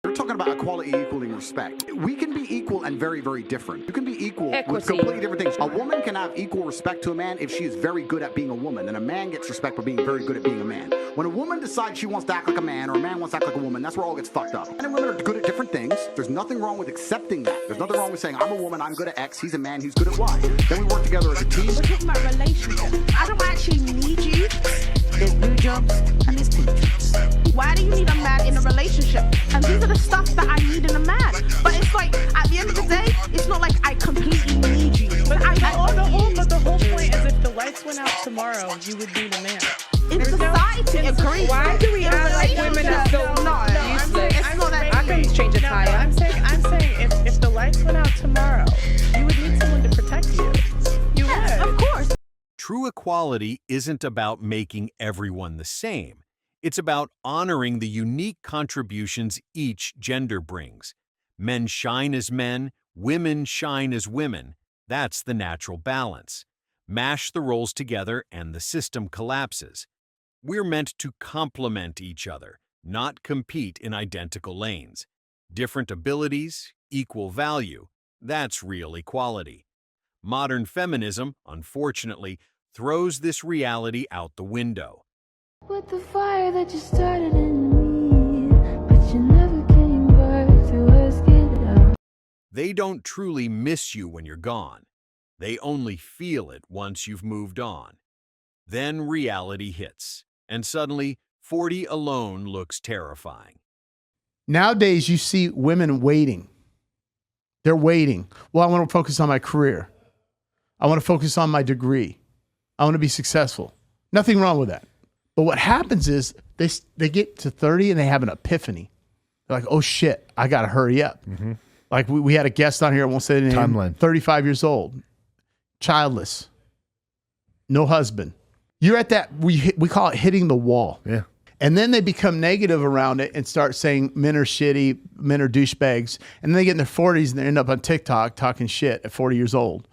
We're talking about equality equaling respect. We can be equal and very, very different. You can be equal with Equity. completely different things. A woman can have equal respect to a man if she is very good at being a woman, and a man gets respect for being very good at being a man. When a woman decides she wants to act like a man, or a man wants to act like a woman, that's where all gets fucked up. Men and women are good at different things. There's nothing wrong with accepting that. There's nothing wrong with saying, I'm a woman, I'm good at X, he's a man, he's good at Y. Then we work together as a team. We're talking about relationships. I don't actually need you. There's blue jobs and there's pink jobs. Why do you need a man in a relationship? And these are the stuff that I need in a man. But it's like, at the end of the day, it's not like I completely need you. But the whole point is if the lights went out tomorrow, you would be the man. In society, agree. Why do we act like women are so useless? I can change a tire. I'm saying if the lights went out tomorrow, you would need someone to protect you. You would. Of course. True equality isn't about making everyone the same. It's about honoring the unique contributions each gender brings. Men shine as men, women shine as women. That's the natural balance. Mash the roles together and the system collapses. We're meant to complement each other, not compete in identical lanes. Different abilities, equal value. That's real equality. Modern feminism, unfortunately, throws this reality out the window. With the fire that you started in me, but you never came back to ask it out. They don't truly miss you when you're gone. They only feel it once you've moved on. Then reality hits, and suddenly 40 alone looks terrifying. Nowadays, you see women waiting. They're waiting. Well, I want to focus on my career. I want to focus on my degree. I want to be successful. Nothing wrong with that. But what happens is they get to 30 and they have an epiphany. They're like, oh shit, I got to hurry up. Mm-hmm. Like we had a guest on here, I won't say the name. Timeline. 35 years old, childless, no husband. You're at that, we call it hitting the wall. Yeah. And then they become negative around it and start saying men are shitty, men are douchebags. And then they get in their 40s and they end up on TikTok talking shit at 40 years old,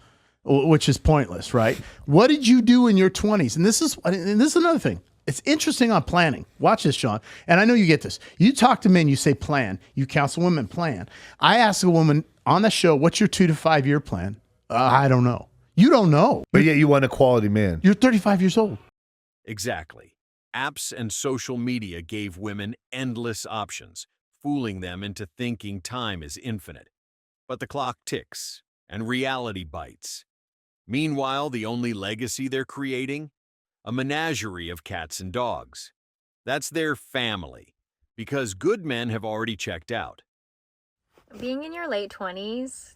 which is pointless, right? What did you do in your 20s? And this is another thing. It's interesting on planning. Watch this, Sean. And I know you get this. You talk to men, you say plan. You counsel women, plan. I ask a woman on the show, what's your 2 to 5 year plan? I don't know. You don't know. But yet you want a quality man. You're 35 years old. Exactly. Apps and social media gave women endless options, fooling them into thinking time is infinite. But the clock ticks, and reality bites. Meanwhile, the only legacy they're creating? A menagerie of cats and dogs. That's their family, because good men have already checked out. Being in your late 20s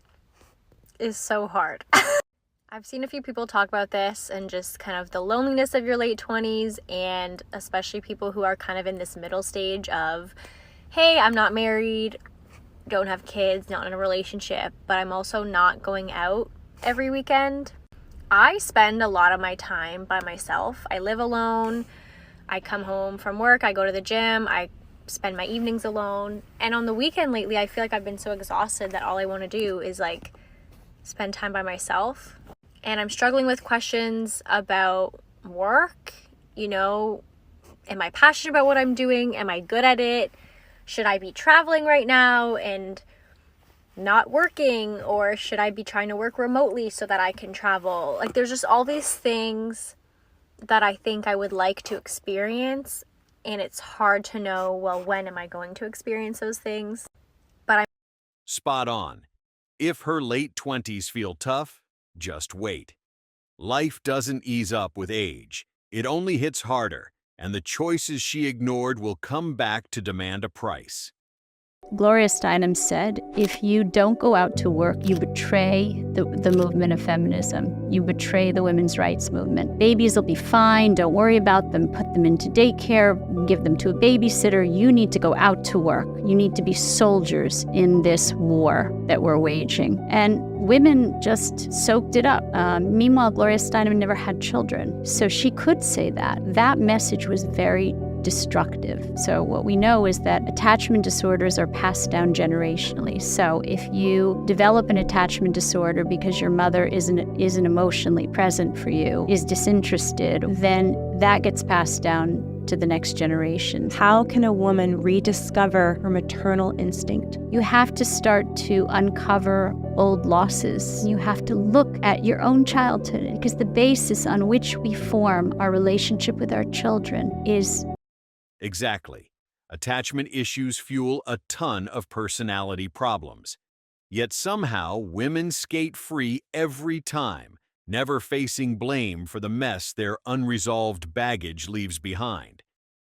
is so hard. I've seen a few people talk about this and just kind of the loneliness of your late 20s, and especially people who are kind of in this middle stage of, hey, I'm not married, don't have kids, not in a relationship, but I'm also not going out every weekend. I spend a lot of my time by myself. I live alone. I come home from work. I go to the gym. I spend my evenings alone. And on the weekend lately, I feel like I've been so exhausted that all I want to do is like spend time by myself. And I'm struggling with questions about work. You know, am I passionate about what I'm doing? Am I good at it? Should I be traveling right now and not working, or should I be trying to work remotely so that I can travel? Like, there's just all these things that I think I would like to experience, and it's hard to know, well, when am I going to experience those things? But I'm Spot on. If her late 20s feel tough, just wait. Life doesn't ease up with age. It only hits harder, and the choices she ignored will come back to demand a price. Gloria Steinem said, if you don't go out to work, you betray the movement of feminism. You betray the women's rights movement. Babies will be fine. Don't worry about them. Put them into daycare. Give them to a babysitter. You need to go out to work. You need to be soldiers in this war that we're waging. And women just soaked it up. Meanwhile, Gloria Steinem never had children. So she could say that. That message was very destructive. So what we know is that attachment disorders are passed down generationally. So if you develop an attachment disorder because your mother isn't emotionally present for you, is disinterested, then that gets passed down to the next generation. How can a woman rediscover her maternal instinct? You have to start to uncover old losses. You have to look at your own childhood, because the basis on which we form our relationship with our children is... Exactly. Attachment issues fuel a ton of personality problems. Yet somehow women skate free every time, never facing blame for the mess their unresolved baggage leaves behind.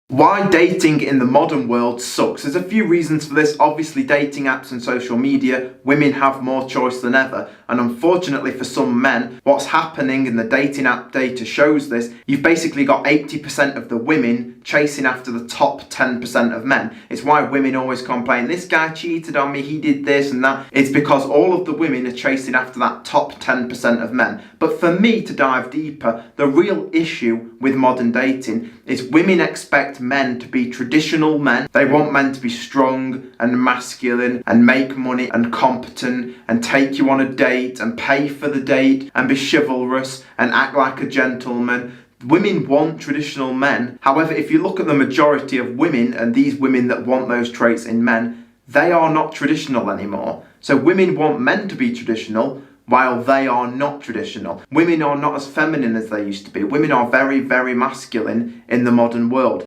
Why dating in the modern world sucks. There's a few reasons for this. Obviously, dating apps and social media, women have more choice than ever. And unfortunately for some men, what's happening in the dating app data shows this. You've basically got 80% of the women chasing after the top 10% of men. It's why women always complain, this guy cheated on me, he did this and that. It's because all of the women are chasing after that top 10% of men. But for me to dive deeper, the real issue with modern dating is women expect men to be traditional men. They want men to be strong and masculine and make money and competent and take you on a date and pay for the date and be chivalrous and act like a gentleman. Women want traditional men. However, if you look at the majority of women and these women that want those traits in men, they are not traditional anymore. So women want men to be traditional while they are not traditional. Women are not as feminine as they used to be. Women are very, very masculine in the modern world.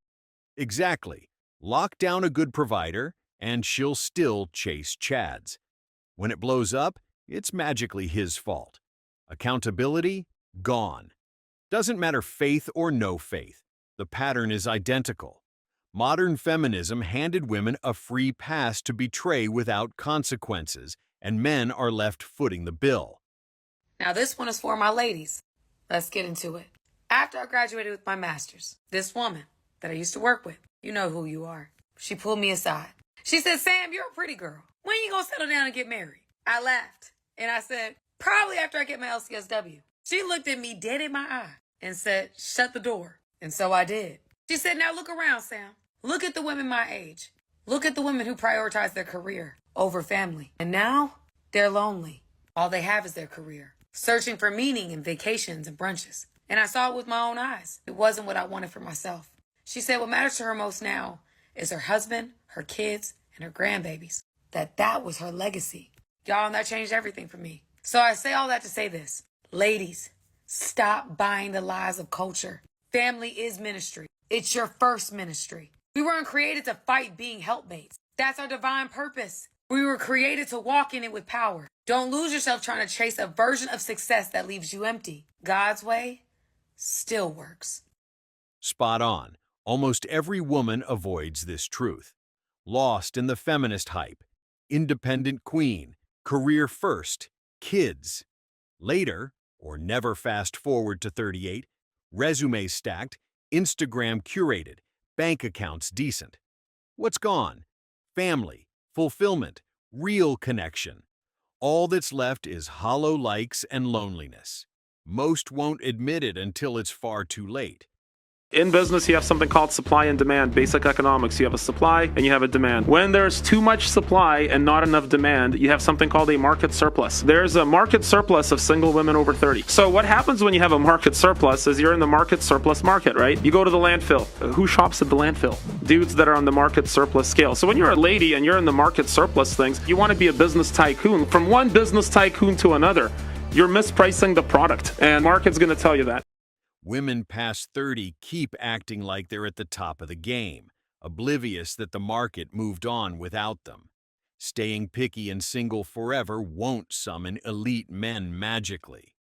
Exactly. Lock down a good provider, and she'll still chase Chads. When it blows up, it's magically his fault. Accountability? Gone. Doesn't matter faith or no faith. The pattern is identical. Modern feminism handed women a free pass to betray without consequences, and men are left footing the bill. Now this one is for my ladies. Let's get into it. After I graduated with my master's, this woman that I used to work with, you know who you are, she pulled me aside. She said, Sam, you're a pretty girl. When are you going to settle down and get married? I laughed and I said, probably after I get my LCSW. She looked at me dead in my eye and said, shut the door. And so I did. She said, now look around, Sam. Look at the women my age. Look at the women who prioritize their career over family. And now they're lonely. All they have is their career, searching for meaning in vacations and brunches. And I saw it with my own eyes. It wasn't what I wanted for myself. She said what matters to her most now is her husband, her kids, and her grandbabies. That was her legacy. Y'all, and that changed everything for me. So I say all that to say this. Ladies, stop buying the lies of culture. Family is ministry. It's your first ministry. We weren't created to fight being helpmates. That's our divine purpose. We were created to walk in it with power. Don't lose yourself trying to chase a version of success that leaves you empty. God's way still works. Spot on. Almost every woman avoids this truth. Lost in the feminist hype. Independent queen. Career first. Kids. Later, or never fast forward to 38, resume stacked, Instagram curated, bank accounts decent. What's gone? Family, fulfillment, real connection. All that's left is hollow likes and loneliness. Most won't admit it until it's far too late. In business, you have something called supply and demand, basic economics. You have a supply and you have a demand. When there's too much supply and not enough demand, you have something called a market surplus. There's a market surplus of single women over 30. So what happens when you have a market surplus is you're in the market surplus market, right? You go to the landfill. Who shops at the landfill? Dudes that are on the market surplus scale. So when you're a lady and you're in the market surplus things, you want to be a business tycoon. From one business tycoon to another, you're mispricing the product, and market's going to tell you that. Women past 30 keep acting like they're at the top of the game, oblivious that the market moved on without them. Staying picky and single forever won't summon elite men magically.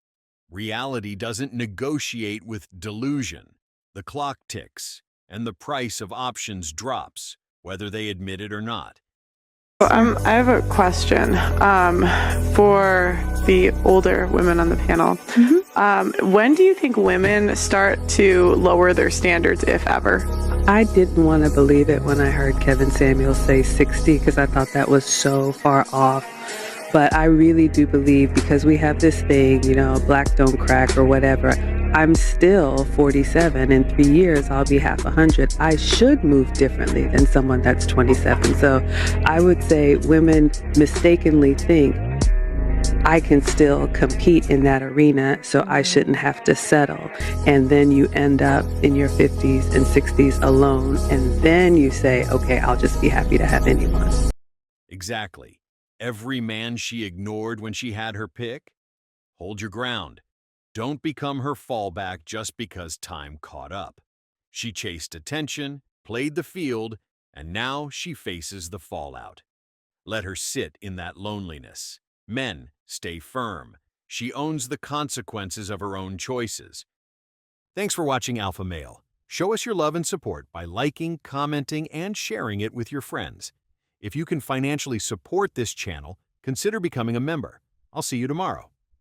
Reality doesn't negotiate with delusion. The clock ticks, and the price of options drops, whether they admit it or not. I have a question for the older women on the panel. When do you think women start to lower their standards, if ever? I didn't want to believe it when I heard Kevin Samuel say 60 because I thought that was so far off. But I really do believe, because we have this thing, you know, black don't crack or whatever. I'm still 47. In 3 years, I'll be half 100. I should move differently than someone that's 27. So I would say women mistakenly think I can still compete in that arena, so I shouldn't have to settle. And then you end up in your 50s and 60s alone, and then you say, okay, I'll just be happy to have anyone. Exactly. Every man she ignored when she had her pick? Hold your ground. Don't become her fallback just because time caught up. She chased attention, played the field, and now she faces the fallout. Let her sit in that loneliness. Men, stay firm. She owns the consequences of her own choices. Thanks for watching Alpha Male. Show us your love and support by liking, commenting, and sharing it with your friends. If you can financially support this channel, consider becoming a member. I'll see you tomorrow.